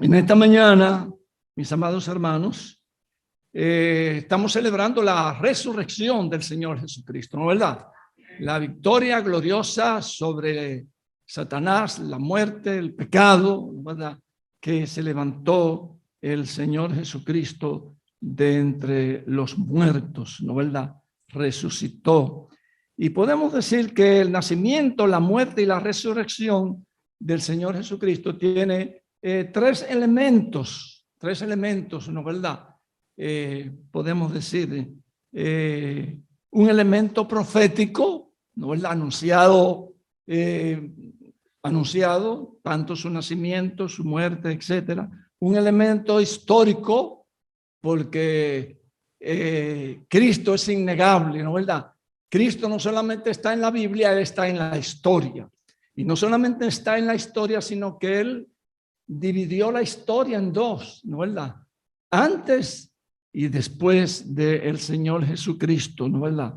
En esta mañana, mis amados hermanos, estamos celebrando la resurrección del Señor Jesucristo, ¿no es verdad? La victoria gloriosa sobre Satanás, la muerte, el pecado, ¿no es verdad? Que se levantó el Señor Jesucristo de entre los muertos, ¿no es verdad? Resucitó. Y podemos decir que el nacimiento, la muerte y la resurrección del Señor Jesucristo tiene tres elementos, ¿no es verdad? Podemos decir, un elemento profético, ¿no es anunciado? Anunciado, tanto su nacimiento, su muerte, etcétera. Un elemento histórico, porque Cristo es innegable, ¿no es verdad? Cristo no solamente está en la Biblia, Él está en la historia. Y no solamente está en la historia, sino que Él dividió la historia en dos, ¿no es verdad? Antes y después del Señor Jesucristo, ¿no es verdad?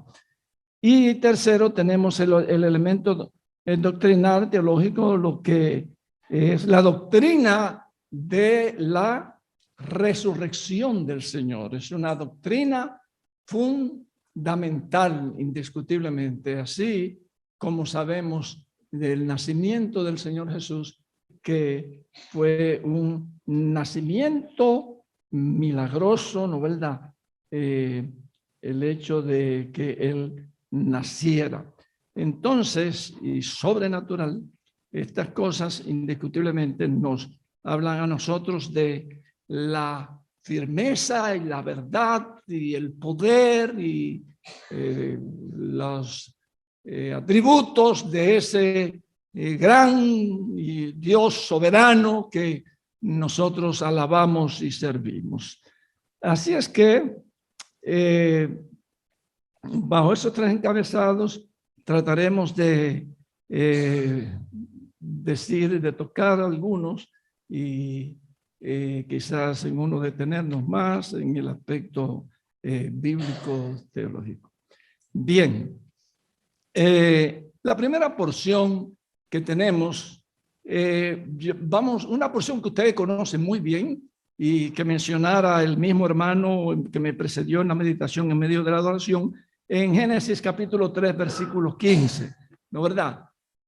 Y tercero, tenemos el elemento doctrinal, teológico, lo que es la doctrina de la resurrección del Señor. Es una doctrina fundamental, indiscutiblemente, así como sabemos del nacimiento del Señor Jesús, que fue un nacimiento milagroso, ¿no es verdad? El hecho de que Él naciera. Entonces, y sobrenatural, estas cosas indiscutiblemente nos hablan a nosotros de la firmeza y la verdad y el poder y los atributos de ese gran Dios soberano que nosotros alabamos y servimos. Así es que bajo esos tres encabezados trataremos de decir, de tocar algunos y quizás en uno detenernos más en el aspecto bíblico teológico. Bien, la primera porción que tenemos, una porción que ustedes conocen muy bien y que mencionara el mismo hermano que me precedió en la meditación en medio de la adoración, en Génesis capítulo 3, versículo 15, ¿no es verdad?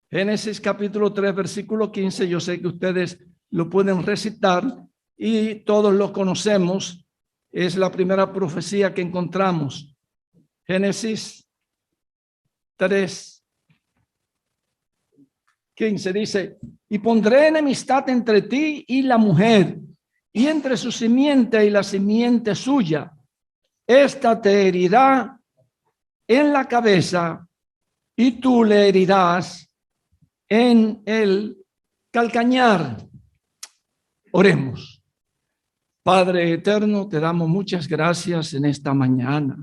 Génesis capítulo 3, versículo 15, yo sé que ustedes lo pueden recitar y todos lo conocemos, es la primera profecía que encontramos. Génesis 3, 15 dice, y pondré enemistad entre ti y la mujer, y entre su simiente y la simiente suya. Esta te herirá en la cabeza y tú le herirás en el calcañar. Oremos. Padre eterno, te damos muchas gracias en esta mañana.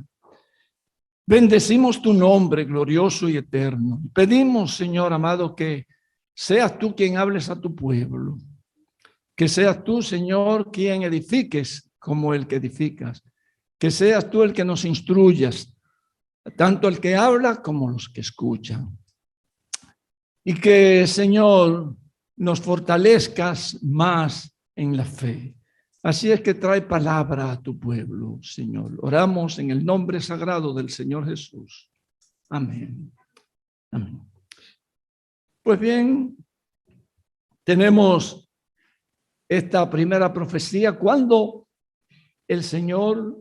Bendecimos tu nombre glorioso y eterno. Pedimos, Señor amado, que seas tú quien hables a tu pueblo. Que seas tú, Señor, quien edifiques como el que edificas. Que seas tú el que nos instruyas, tanto el que habla como los que escuchan. Y que, Señor, nos fortalezcas más en la fe. Así es que trae palabra a tu pueblo, Señor. Oramos en el nombre sagrado del Señor Jesús. Amén. Amén. Pues bien, tenemos esta primera profecía cuando el Señor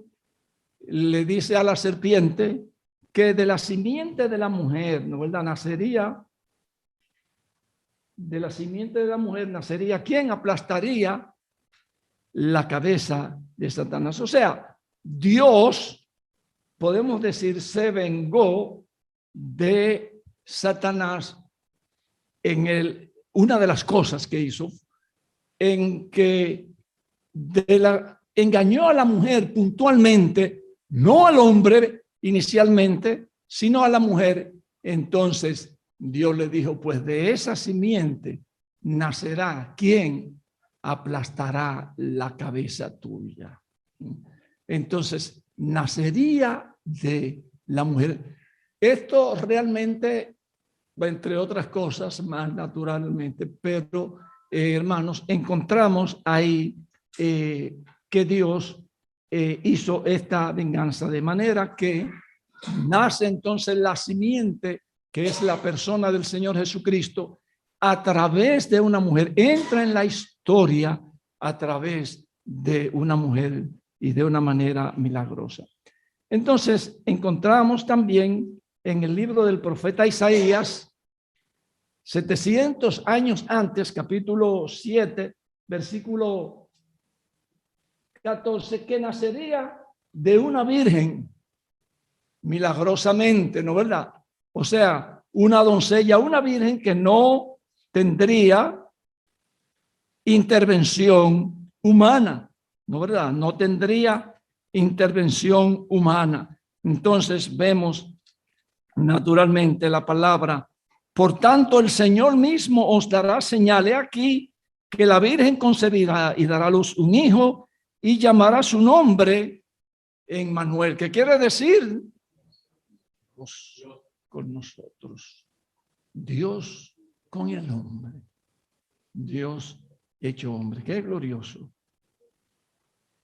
le dice a la serpiente que de la simiente de la mujer, ¿no es verdad? Nacería, de la simiente de la mujer nacería quien aplastaría la cabeza de Satanás. O sea, Dios, podemos decir, se vengó de Satanás en una de las cosas que hizo, en que engañó a la mujer puntualmente, no al hombre inicialmente, sino a la mujer. Entonces Dios le dijo, pues de esa simiente nacerá quien aplastará la cabeza tuya. Entonces nacería de la mujer. Esto realmente, entre otras cosas, más naturalmente, pero hermanos, encontramos ahí que Dios hizo esta venganza, de manera que nace entonces la simiente, que es la persona del Señor Jesucristo, a través de una mujer, entra en la historia a través de una mujer y de una manera milagrosa. Entonces, encontramos también en el libro del profeta Isaías, 700 años antes, capítulo 7, versículo 14, que nacería de una virgen milagrosamente, ¿no verdad? O sea, una doncella, una virgen que no tendría intervención humana, ¿no verdad? No tendría intervención humana. Entonces vemos naturalmente la palabra. Por tanto, el Señor mismo os dará señales aquí que la Virgen concebirá y dará a luz un hijo y llamará su nombre Emmanuel, que quiere decir Dios con nosotros, Dios con el hombre, Dios hecho hombre. Qué glorioso.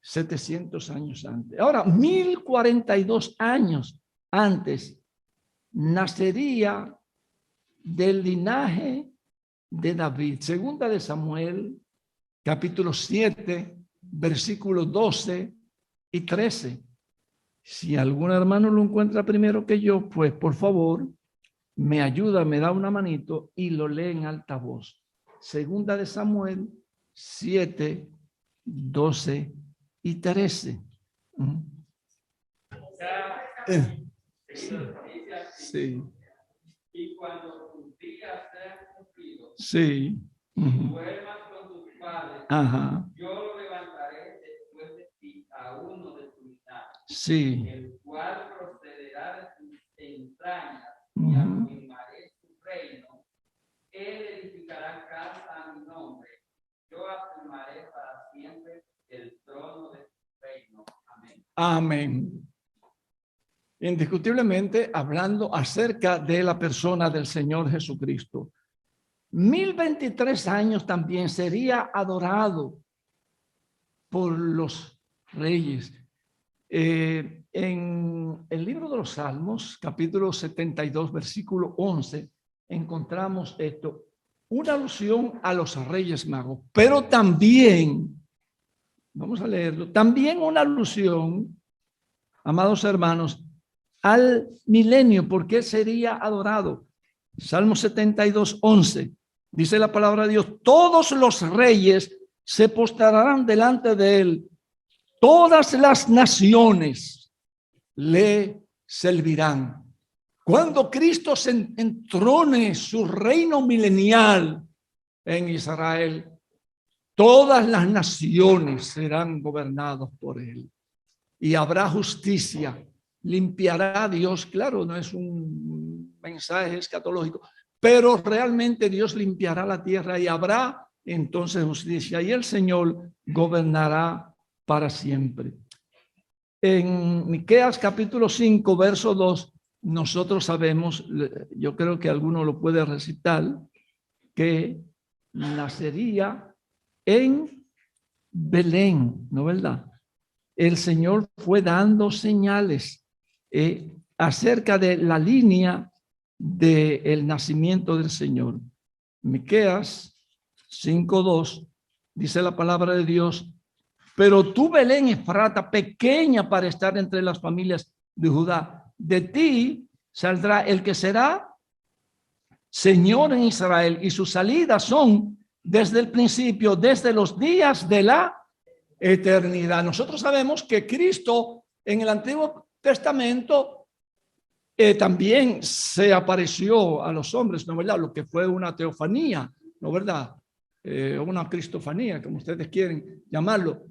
700 años antes. Ahora, 1042 años antes, nacería del linaje de David. Segunda de Samuel, capítulo 7, versículos 12 y 13. Si algún hermano lo encuentra primero que yo, pues por favor, me ayuda, me da una manito y lo lee en alta voz. Segunda de Samuel 7, 12 y 13. Sí. Y cuando tus días sean cumplidos, Sí. y duermas con tus padres, yo lo levantaré después de ti a uno de tu linaje, sí, el cual procederá de tus entrañas, y afirmaré su reino. Él edificará casa a mi nombre. Yo afirmaré para siempre el trono de tu reino. Amén. Amén. Indiscutiblemente hablando acerca de la persona del Señor Jesucristo. 1023 años también sería adorado por los reyes. En el libro de los Salmos, capítulo 72, versículo 11, encontramos esto, una alusión a los reyes magos, pero también, vamos a leerlo, también una alusión, amados hermanos, al milenio, porque sería adorado. Salmo 72, 11, dice la palabra de Dios, todos los reyes se postrarán delante de él, todas las naciones le servirán. Cuando Cristo se entrone su reino milenial en Israel, todas las naciones serán gobernadas por él y habrá justicia. Limpiará Dios, claro, no es un mensaje escatológico, pero realmente Dios limpiará la tierra y habrá entonces justicia y el Señor gobernará para siempre. En Miqueas capítulo 5, verso 2, nosotros sabemos, yo creo que alguno lo puede recitar, que nacería en Belén, ¿no verdad? El Señor fue dando señales acerca de la línea del nacimiento del Señor. Miqueas 5:2 dice la palabra de Dios, pero tú, Belén Efrata, pequeña para estar entre las familias de Judá, de ti saldrá el que será Señor en Israel, y sus salidas son desde el principio, desde los días de la eternidad. Nosotros sabemos que Cristo en el Antiguo Testamento también se apareció a los hombres, ¿no verdad? Lo que fue una teofanía, ¿no verdad? Una cristofanía, como ustedes quieren llamarlo,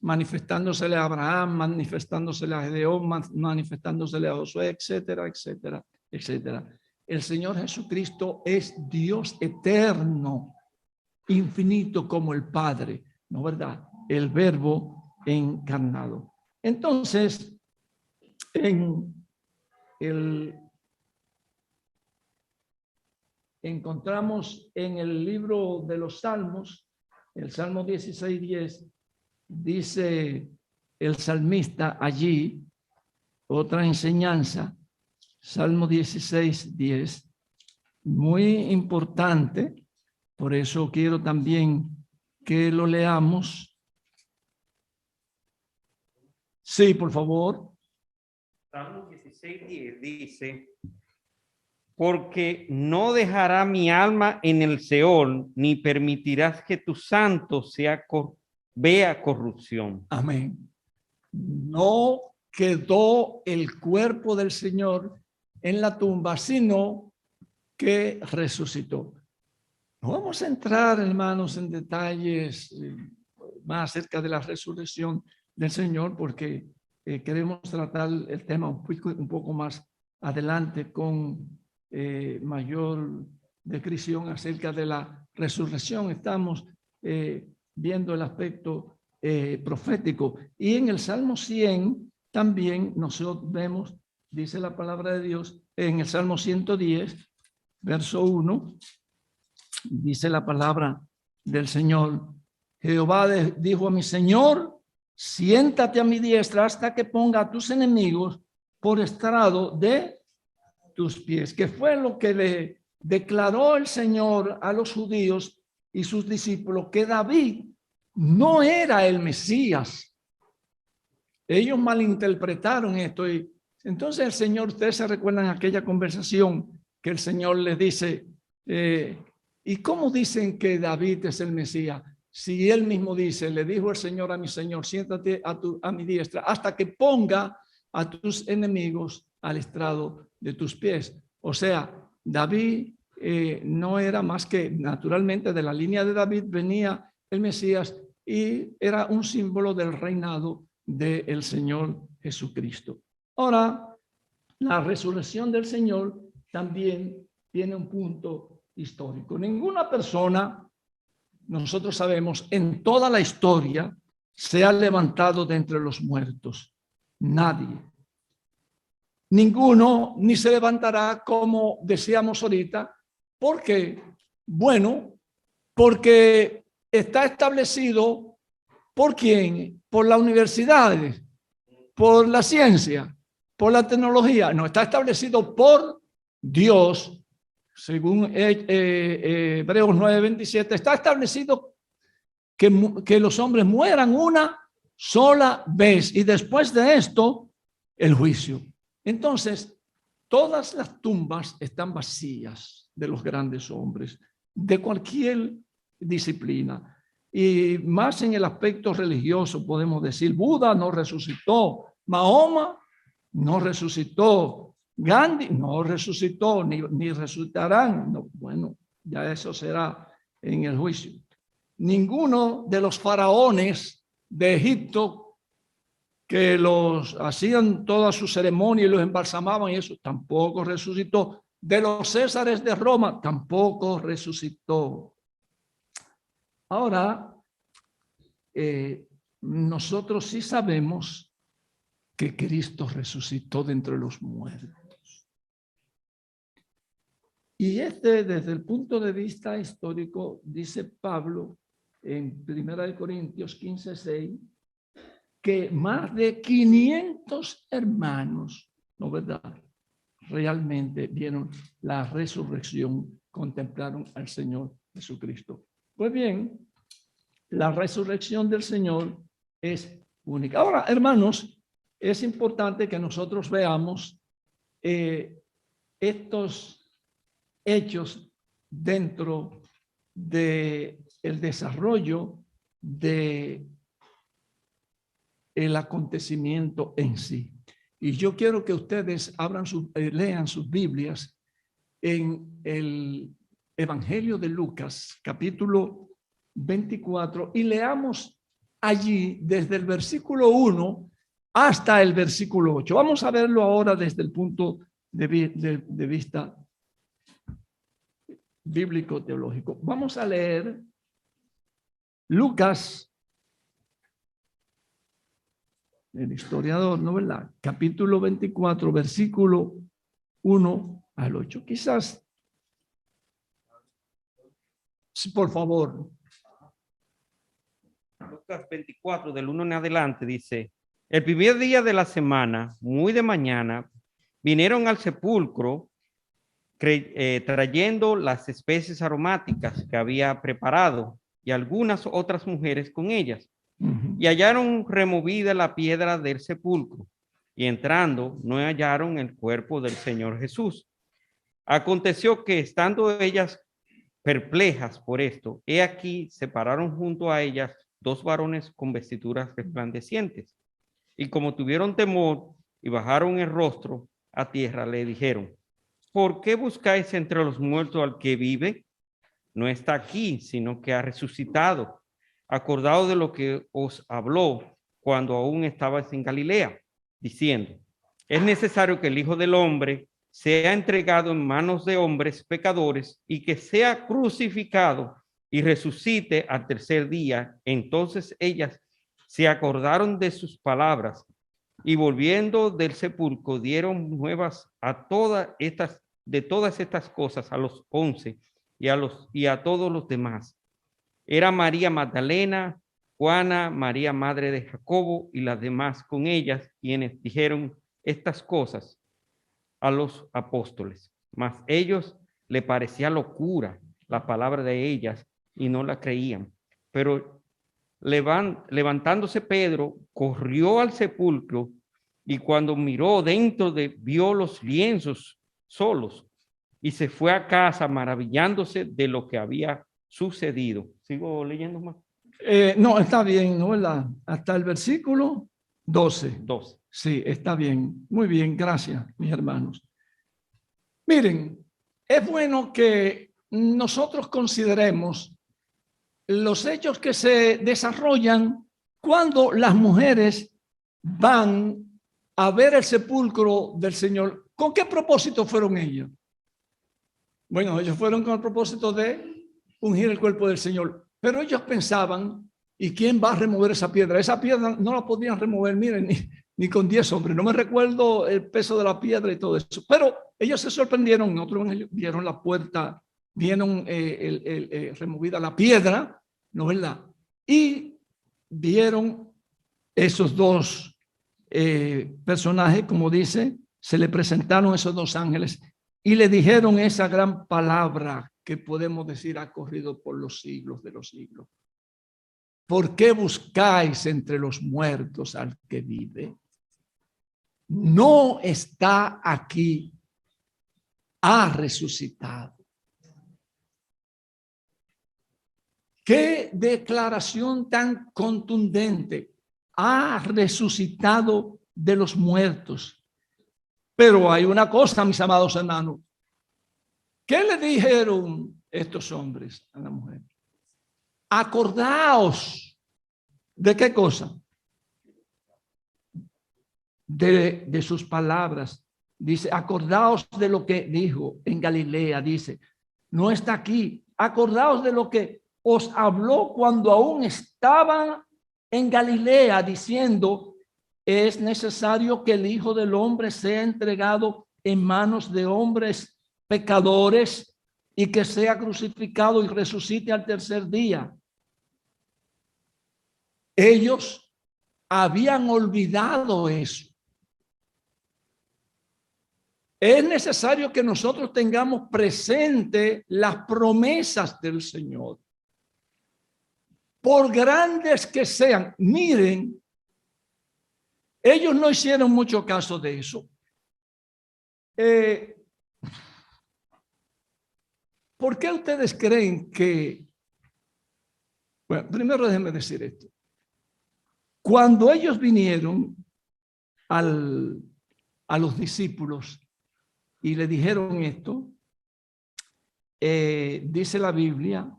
manifestándosele a Abraham, manifestándosele a Gedeón, manifestándosele a Josué, etcétera, etcétera, etcétera. El Señor Jesucristo es Dios eterno, infinito como el Padre, ¿no verdad? El Verbo encarnado. Entonces, en encontramos en el libro de los Salmos, el Salmo 16:10, dice el salmista allí, otra enseñanza, Salmo 16:10, muy importante, por eso quiero también que lo leamos. Sí, por favor. Salmo 16:10 dice: porque no dejará mi alma en el Seol, ni permitirás que tu santo vea corrupción. Amén. No quedó el cuerpo del Señor en la tumba, sino que resucitó. No vamos a entrar, hermanos, en detalles más acerca de la resurrección del Señor, porque queremos tratar el tema un poco más adelante con mayor descripción acerca de la resurrección. Estamos viendo el aspecto profético. Y en el Salmo 100 también nosotros vemos, dice la palabra de Dios, en el Salmo 110, verso 1, dice la palabra del Señor: Jehová dijo a mi Señor, siéntate a mi diestra hasta que ponga a tus enemigos por estrado de tus pies. Que fue lo que le declaró el Señor a los judíos y sus discípulos, que David no era el Mesías. Ellos malinterpretaron esto. Y entonces el Señor, ustedes se recuerdan aquella conversación que el Señor les dice, ¿y cómo dicen que David es el Mesías? Si él mismo dice, le dijo el Señor a mi Señor, siéntate a mi diestra hasta que ponga a tus enemigos al estrado de tus pies. O sea, David no era más que, naturalmente, de la línea de David venía el Mesías y era un símbolo del reinado del Señor Jesucristo. Ahora, la resurrección del Señor también tiene un punto histórico. Ninguna persona, nosotros sabemos, en toda la historia se ha levantado de entre los muertos. Nadie. Ninguno ni se levantará, como decíamos ahorita. ¿Por qué? Bueno, porque está establecido ¿por quién? Por las universidades, por la ciencia, por la tecnología. No, está establecido por Dios, según Hebreos 9:27. Está establecido que los hombres mueran una sola vez y después de esto, el juicio. Entonces, todas las tumbas están vacías de los grandes hombres, de cualquier disciplina. Y más en el aspecto religioso podemos decir, Buda no resucitó, Mahoma no resucitó, Gandhi no resucitó, ni resucitarán. No, bueno, ya eso será en el juicio. Ninguno de los faraones de Egipto que los hacían toda su ceremonia y los embalsamaban y eso, tampoco resucitó. De los césares de Roma, tampoco resucitó. Ahora, nosotros sí sabemos que Cristo resucitó de entre los muertos. Y desde el punto de vista histórico, dice Pablo en 1 Corintios 15:6, que más de 500 hermanos, ¿no verdad?, realmente vieron la resurrección, contemplaron al Señor Jesucristo. Pues bien, la resurrección del Señor es única. Ahora, hermanos, es importante que nosotros veamos estos hechos dentro del desarrollo del acontecimiento en sí. Y yo quiero que ustedes lean sus Biblias en el Evangelio de Lucas, capítulo 24, y leamos allí desde el versículo 1 hasta el versículo 8. Vamos a verlo ahora desde el punto de vista bíblico-teológico. Vamos a leer Lucas, el historiador, ¿no verdad? Capítulo 24, versículo 1 al 8. Quizás Sí, por favor. Lucas 24, del 1 en adelante, dice: el primer día de la semana, muy de mañana, vinieron al sepulcro trayendo las especies aromáticas que había preparado y algunas otras mujeres con ellas. Y hallaron removida la piedra del sepulcro, y entrando no hallaron el cuerpo del Señor Jesús. Aconteció que estando ellas perplejas por esto, he aquí se pararon junto a ellas dos varones con vestiduras resplandecientes. Y como tuvieron temor y bajaron el rostro a tierra, le dijeron: ¿por qué buscáis entre los muertos al que vive? No está aquí, sino que ha resucitado. Acordaos de lo que os habló cuando aún estabais en Galilea, diciendo: es necesario que el Hijo del Hombre sea entregado en manos de hombres pecadores y que sea crucificado y resucite al tercer día. Entonces ellas se acordaron de sus palabras y volviendo del sepulcro dieron nuevas de todas estas cosas a los 11 y a todos los demás. Era María Magdalena, Juana, María madre de Jacobo y las demás con ellas, quienes dijeron estas cosas a los apóstoles. Mas ellos le parecía locura la palabra de ellas y no la creían. Pero levantándose Pedro, corrió al sepulcro y cuando miró dentro vio los lienzos solos y se fue a casa maravillándose de lo que había sucedido. ¿Sigo leyendo más? No, está bien, ¿no? Hasta el versículo 12. 12. Sí, está bien. Muy bien, gracias, mis hermanos. Miren, es bueno que nosotros consideremos los hechos que se desarrollan cuando las mujeres van a ver el sepulcro del Señor. ¿Con qué propósito fueron ellos? Bueno, ellos fueron con el propósito de ungir el cuerpo del Señor, pero ellos pensaban, ¿y quién va a remover esa piedra? Esa piedra no la podían remover, miren, ni con 10 hombres. No me recuerdo el peso de la piedra y todo eso, pero ellos se sorprendieron. En otro evangelio vieron la puerta, vieron removida la piedra, ¿no es verdad? Y vieron esos dos personajes, como dice, se le presentaron esos dos ángeles y le dijeron esa gran palabra que podemos decir ha corrido por los siglos de los siglos. ¿Por qué buscáis entre los muertos al que vive? No está aquí, ha resucitado. Qué declaración tan contundente. Ha resucitado de los muertos. Pero hay una cosa, mis amados hermanos. ¿Qué le dijeron estos hombres a la mujer? Acordaos. ¿De qué cosa? De sus palabras. Dice, acordaos de lo que dijo en Galilea. Dice, no está aquí. Acordaos de lo que os habló cuando aún estaban en Galilea, diciendo, es necesario que el Hijo del Hombre sea entregado en manos de hombres pecadores y que sea crucificado y resucite al tercer día. Ellos habían olvidado eso. Es necesario que nosotros tengamos presente las promesas del Señor. Por grandes que sean, miren, ellos no hicieron mucho caso de eso. ¿Por qué ustedes creen que? Bueno, primero déjenme decir esto. Cuando ellos vinieron a los discípulos y le dijeron esto, dice la Biblia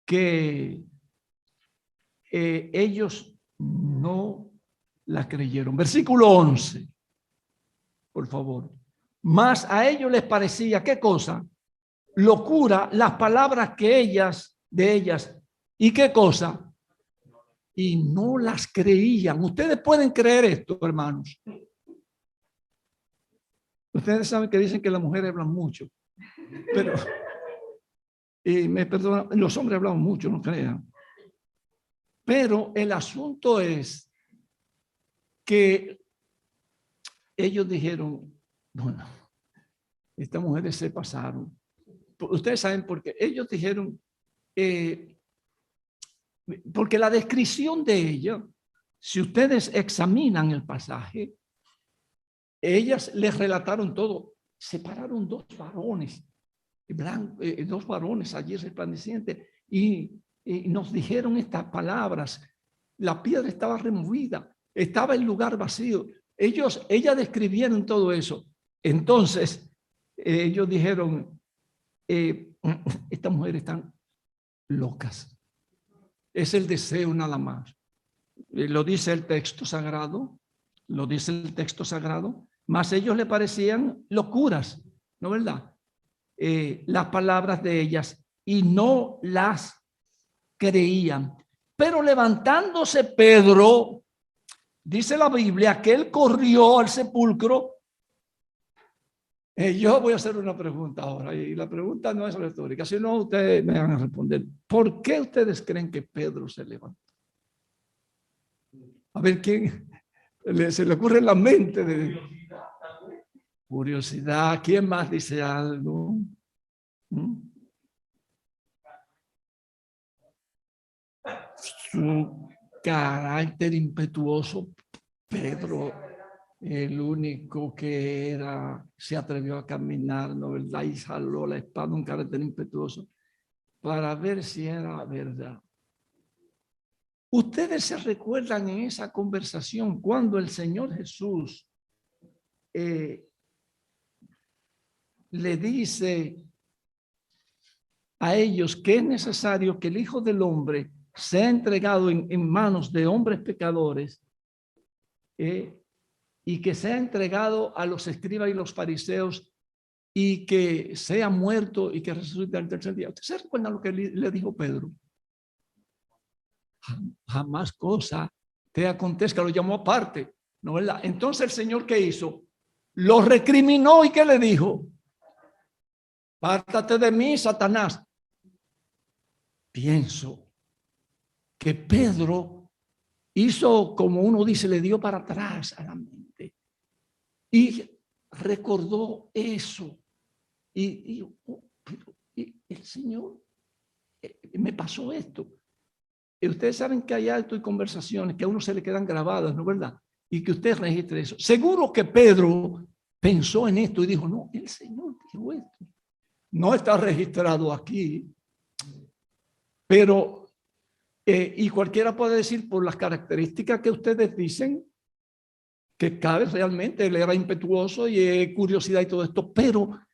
que ellos no la creyeron. Versículo 11, por favor. Mas a ellos les parecía, ¿qué cosa? Locura las palabras de ellas. ¿Y qué cosa? Y no las creían. Ustedes pueden creer esto, hermanos. Ustedes saben que dicen que las mujeres hablan mucho, Y me perdonan, los hombres hablan mucho, no crean. Pero el asunto es que ellos dijeron, bueno, estas mujeres se pasaron. Ustedes saben por qué. Ellos dijeron, porque la descripción de ella, si ustedes examinan el pasaje, ellas les relataron todo. Separaron dos varones allí resplandecientes y nos dijeron estas palabras. La piedra estaba removida, estaba el lugar vacío. Ellas describieron todo eso. Entonces, ellos dijeron, estas mujeres están locas. Es el deseo nada más. Lo dice el texto sagrado, mas a ellos le parecían locuras, ¿no verdad? Las palabras de ellas y no las creían. Pero levantándose Pedro, dice la Biblia que él corrió al sepulcro. Yo voy a hacer una pregunta ahora y la pregunta no es retórica, sino ustedes me van a responder. ¿Por qué ustedes creen que Pedro se levantó? A ver, ¿quién se le ocurre en la mente? Curiosidad. ¿Quién más dice algo? Su carácter impetuoso. Pedro, el único que se atrevió a caminar, ¿no verdad? Y jaló la espada, un carácter impetuoso, para ver si era verdad. Ustedes se recuerdan en esa conversación cuando el Señor Jesús le dice a ellos que es necesario que el Hijo del Hombre sea entregado en manos de hombres pecadores y que sea entregado a los escribas y los fariseos y que sea muerto y que resucite al tercer día. ¿Ustedes se recuerdan lo que le dijo Pedro? Jamás cosa te acontezca, lo llamó aparte, ¿no verdad? Entonces el Señor, ¿qué hizo? Lo recriminó y ¿qué le dijo? Pártate de mí, Satanás. Pienso que Pedro hizo, como uno dice, le dio para atrás a la mente y recordó eso y dijo, y el Señor me pasó esto. Y ustedes saben que hay alto y conversaciones que a uno se le quedan grabadas, ¿no verdad? Y que usted registre eso. Seguro que Pedro pensó en esto y dijo, no, el Señor dijo esto. No está registrado aquí, pero, y cualquiera puede decir por las características que ustedes dicen, que cabe realmente, él era impetuoso y curiosidad y todo esto, pero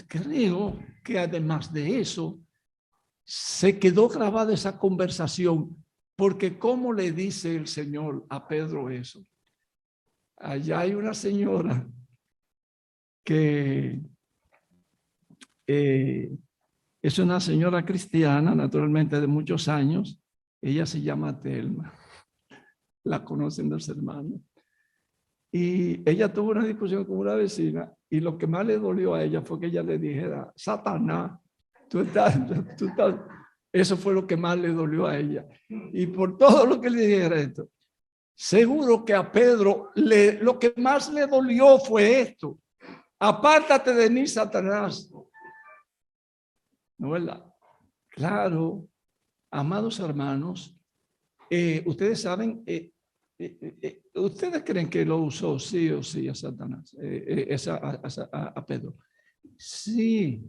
creo que además de eso, se quedó grabada esa conversación, porque ¿cómo le dice el Señor a Pedro eso? Allá hay una señora que es una señora cristiana, naturalmente de muchos años. Ella se llama Telma. La conocen los hermanos. Y ella tuvo una discusión con una vecina y lo que más le dolió a ella fue que ella le dijera, Satanás, tú estás. Eso fue lo que más le dolió a ella. Y por todo lo que le dijera esto, seguro que a Pedro lo que más le dolió fue esto. Apártate de mí, Satanás. ¿No verdad? Claro, amados hermanos, ustedes saben, ustedes creen que lo usó sí o sí a Satanás, a Pedro. Sí.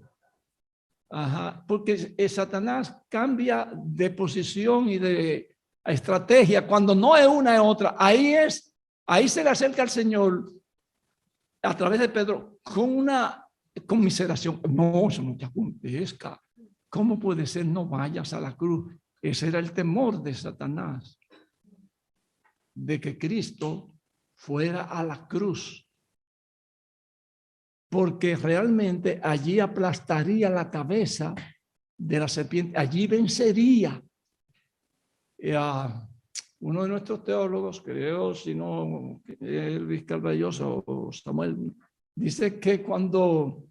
Ajá, porque Satanás cambia de posición y de estrategia cuando no es una es otra. Ahí se le acerca al Señor a través de Pedro con una conmiseración. No, eso no te acontezca. ¿Cómo puede ser? No vayas a la cruz. Ese era el temor de Satanás, de que Cristo fuera a la cruz, porque realmente allí aplastaría la cabeza de la serpiente, allí vencería. Uno de nuestros teólogos, creo, si no Luis Carballosa o Samuel, dice que cuando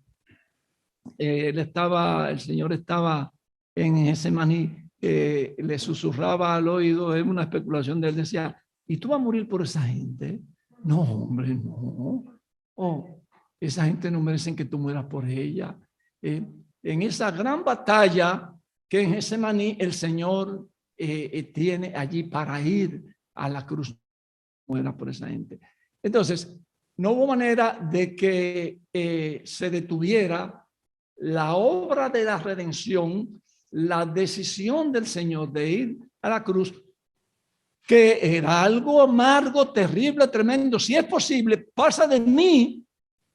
el Señor estaba en Getsemaní, le susurraba al oído, es una especulación de él, decía, ¿y tú vas a morir por esa gente? No, hombre, no. Oh, esa gente no merecen que tú mueras por ella. En esa gran batalla que en Getsemaní el Señor tiene allí para ir a la cruz, muera por esa gente. Entonces, no hubo manera de que se detuviera la obra de la redención, la decisión del Señor de ir a la cruz, que era algo amargo, terrible, tremendo. Si es posible, pasa de mí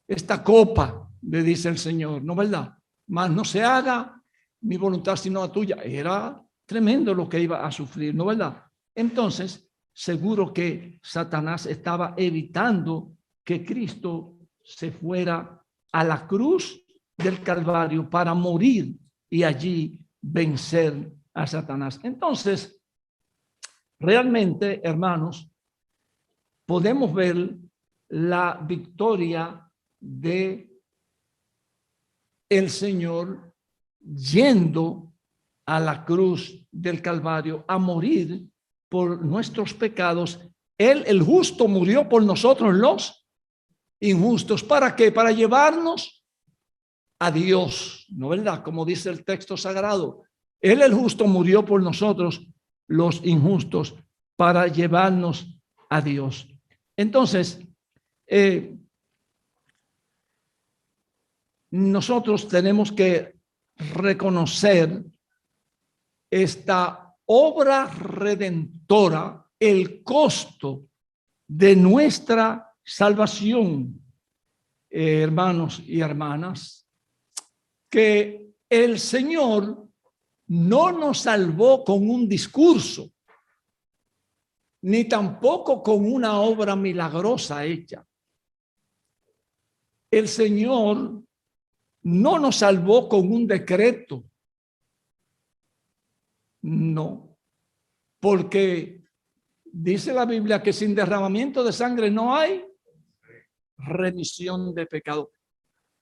esta copa, le dice el Señor, ¿no verdad? Mas no se haga mi voluntad sino la tuya. Era tremendo lo que iba a sufrir, ¿no verdad? Entonces, seguro que Satanás estaba evitando que Cristo se fuera a la cruz del Calvario para morir y allí vencer a Satanás. Entonces, realmente, hermanos, podemos ver la victoria de el Señor yendo a la cruz del Calvario a morir por nuestros pecados. Él, el justo, murió por nosotros los injustos. ¿Para qué? Para llevarnos a Dios, ¿no verdad? Como dice el texto sagrado. Él, el justo, murió por nosotros los injustos para llevarnos a Dios. Entonces, nosotros tenemos que reconocer esta obra redentora, el costo de nuestra salvación, hermanos y hermanas, que el Señor no nos salvó con un discurso, ni tampoco con una obra milagrosa hecha. El Señor no nos salvó con un decreto. No, porque dice la Biblia que sin derramamiento de sangre no hay remisión de pecado.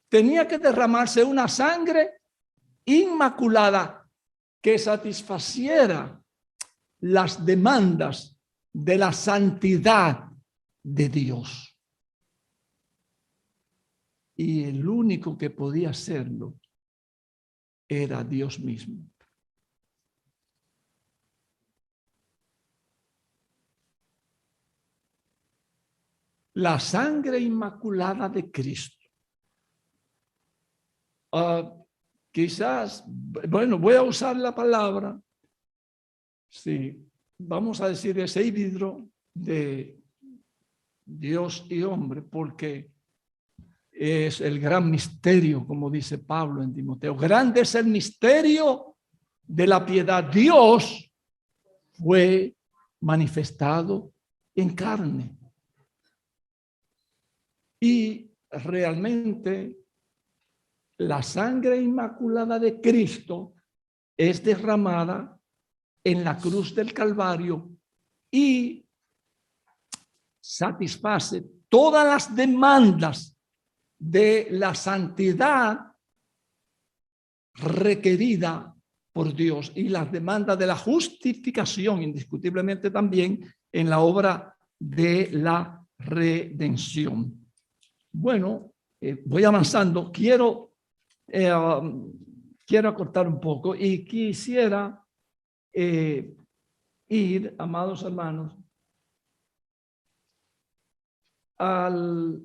Tenía que derramarse una sangre inmaculada que satisfaciera las demandas de la santidad de Dios. Y el único que podía hacerlo era Dios mismo. La sangre inmaculada de Cristo. Quizás, bueno, voy a usar la palabra, sí, vamos a decir ese híbrido de Dios y hombre, porque es el gran misterio, como dice Pablo en Timoteo. Grande es el misterio de la piedad. Dios fue manifestado en carne. Y realmente la sangre inmaculada de Cristo es derramada en la cruz del Calvario y satisface todas las demandas de la santidad requerida por Dios y las demandas de la justificación, indiscutiblemente también en la obra de la redención. Bueno, voy avanzando. Quiero acortar un poco y quisiera ir, amados hermanos, al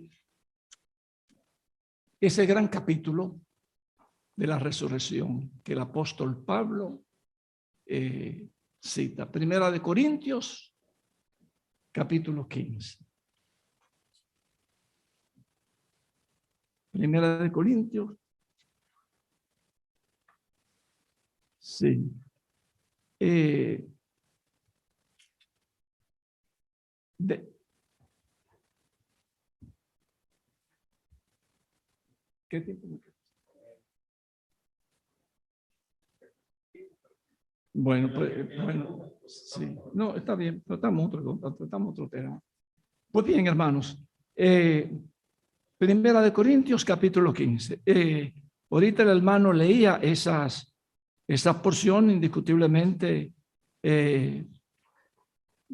ese gran capítulo de la resurrección que el apóstol Pablo cita. Primera de Corintios, capítulo 15. Primera de Corintios. Sí. ¿Qué tiempo? Bueno, pues, bueno, sí. No, está bien, tratamos otro tema. Pues bien, hermanos, Primera de Corintios, capítulo 15. Ahorita el hermano leía esas porciones indiscutiblemente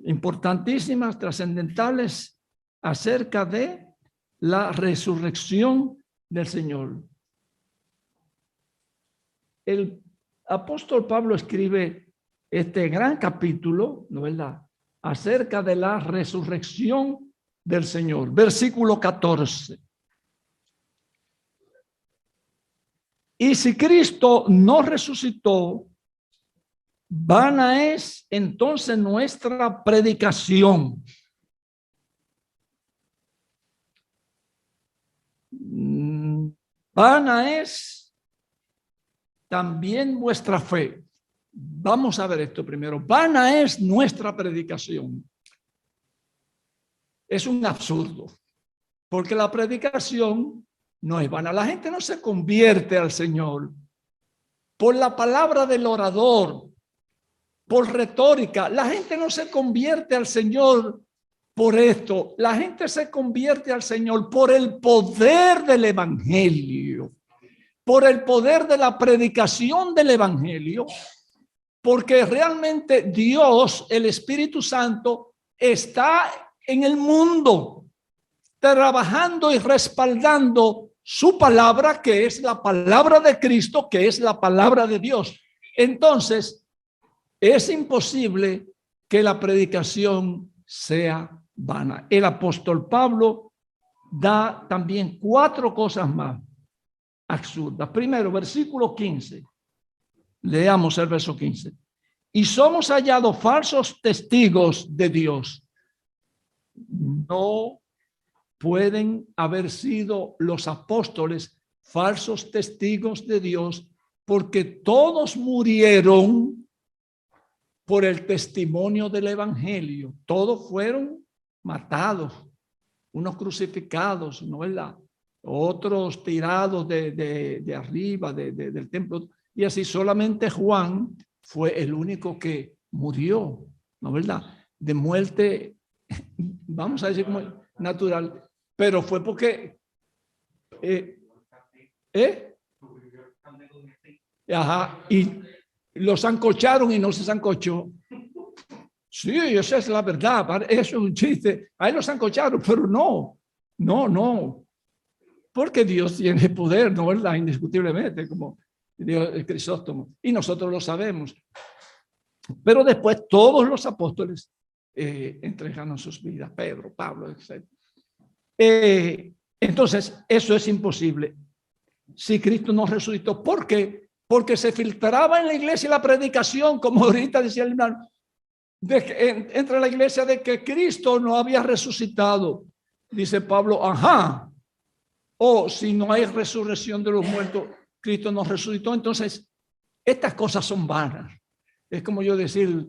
importantísimas, trascendentales acerca de la resurrección del Señor. El apóstol Pablo escribe este gran capítulo, ¿no es verdad?, acerca de la resurrección del Señor. Versículo 14. Y si Cristo no resucitó, vana es entonces nuestra predicación. Vana es también vuestra fe. Vamos a ver esto primero. Vana es nuestra predicación. Es un absurdo, porque la predicación no es vana. La gente no se convierte al Señor por la palabra del orador, por retórica. La gente no se convierte al Señor por esto. La gente se convierte al Señor por el poder del evangelio, por el poder de la predicación del evangelio, porque realmente Dios, el Espíritu Santo, está en el mundo trabajando y respaldando su palabra, que es la palabra de Cristo, que es la palabra de Dios. Entonces, es imposible que la predicación sea vana. El apóstol Pablo da también 4 cosas más absurdas. Primero, versículo 15. Leamos el verso 15. Y somos hallados falsos testigos de Dios. No pueden haber sido los apóstoles falsos testigos de Dios, porque todos murieron por el testimonio del evangelio. Todos fueron matados, unos crucificados, ¿no es verdad? Otros tirados de arriba del templo, y así solamente Juan fue el único que murió, ¿no es verdad? De muerte, vamos a decir como natural, pero fue porque y lo sancocharon y no se sancochó. Sí, esa es la verdad, eso es un chiste. Ahí lo sancocharon, pero no, porque Dios tiene poder, ¿no es verdad? Indiscutiblemente, como Dios, el Crisóstomo, y nosotros lo sabemos. Pero después todos los apóstoles entregaron sus vidas, Pedro, Pablo, etc. Entonces, eso es imposible si Cristo no resucitó. ¿Por qué? Porque se filtraba en la iglesia la predicación, como ahorita decía el hermano, entre la iglesia, de que Cristo no había resucitado. Dice Pablo, ajá, o si no hay resurrección de los muertos, Cristo no resucitó. Entonces, estas cosas son vanas. Es como yo decir,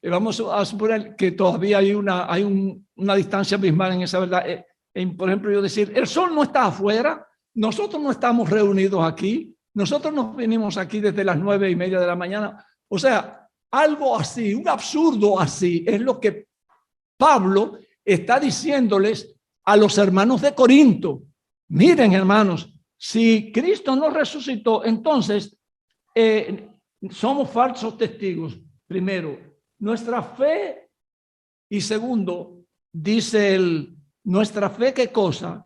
vamos a suponer que todavía hay una distancia abismal en esa verdad. Por ejemplo, yo decir, el sol no está afuera, nosotros no estamos reunidos aquí, nosotros nos venimos aquí desde las 9:30 de la mañana. O sea, algo así, un absurdo así, es lo que Pablo está diciéndoles a los hermanos de Corinto. Miren, hermanos, si Cristo no resucitó, entonces somos falsos testigos. Primero, nuestra fe, y segundo, dice nuestra fe, ¿qué cosa?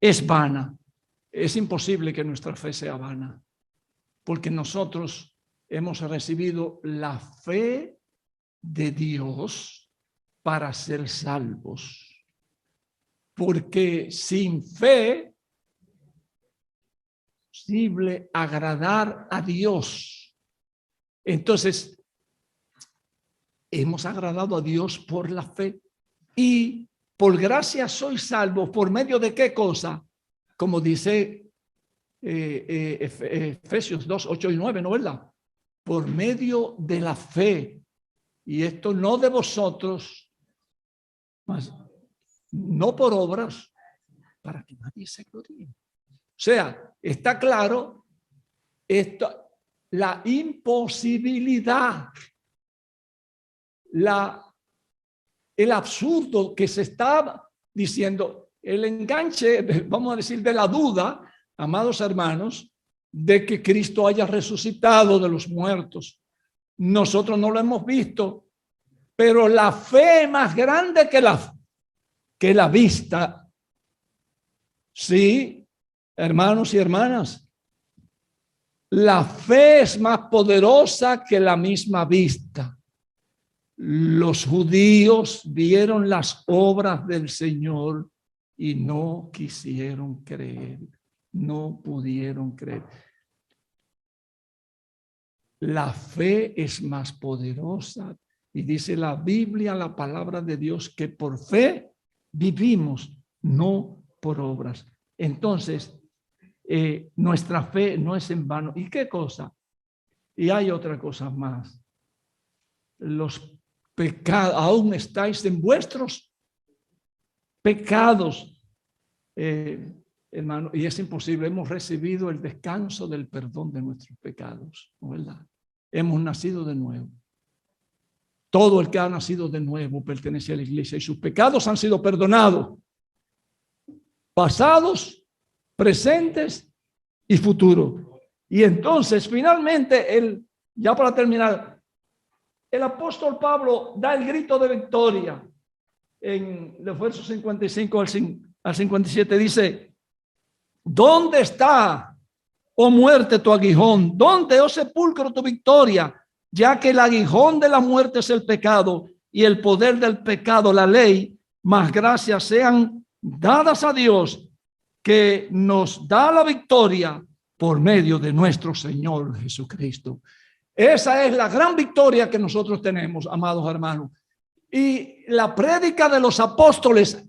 Es vana. Es imposible que nuestra fe sea vana, porque nosotros hemos recibido la fe de Dios para ser salvos. Porque sin fe es posible agradar a Dios. Entonces, hemos agradado a Dios por la fe, y por gracia sois salvos. ¿Por medio de qué cosa? Como dice Efesios 2, 8 y 9, ¿no es verdad? Por medio de la fe. Y esto no de vosotros, mas no por obras, para que nadie se gloríe. O sea, está claro la imposibilidad, el absurdo que se está diciendo, el enganche, vamos a decir, de la duda amados hermanos, de que Cristo haya resucitado de los muertos. Nosotros no lo hemos visto, pero la fe es más grande que la vista. Sí, hermanos y hermanas, la fe es más poderosa que la misma vista. Los judíos vieron las obras del Señor y no quisieron creer, no pudieron creer. La fe es más poderosa y dice la Biblia, la palabra de Dios, que por fe vivimos, no por obras. Entonces, nuestra fe no es en vano. ¿Y qué cosa? Y hay otra cosa más. Los pecados, aún estáis en vuestros pecados, hermano, y es imposible. Hemos recibido el descanso del perdón de nuestros pecados, ¿no es verdad? Hemos nacido de nuevo. Todo el que ha nacido de nuevo pertenece a la iglesia y sus pecados han sido perdonados, pasados, presentes y futuros. Y entonces, finalmente, ya para terminar, el apóstol Pablo da el grito de victoria en los versos 55 al 57. Dice: ¿dónde está, oh muerte, tu aguijón? ¿Dónde, oh sepulcro, tu victoria? Ya que el aguijón de la muerte es el pecado y el poder del pecado la ley, mas gracias sean dadas a Dios que nos da la victoria por medio de nuestro Señor Jesucristo. Esa es la gran victoria que nosotros tenemos, amados hermanos. Y la prédica de los apóstoles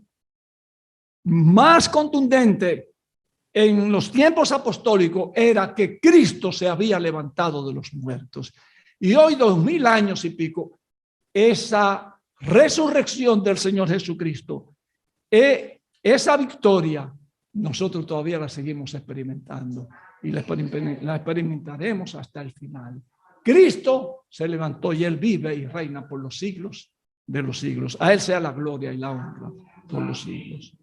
más contundente en los tiempos apostólicos era que Cristo se había levantado de los muertos. Y hoy, 2000 años y pico, esa resurrección del Señor Jesucristo, esa victoria, nosotros todavía la seguimos experimentando y la experimentaremos hasta el final. Cristo se levantó y Él vive y reina por los siglos de los siglos. A Él sea la gloria y la honra por los siglos.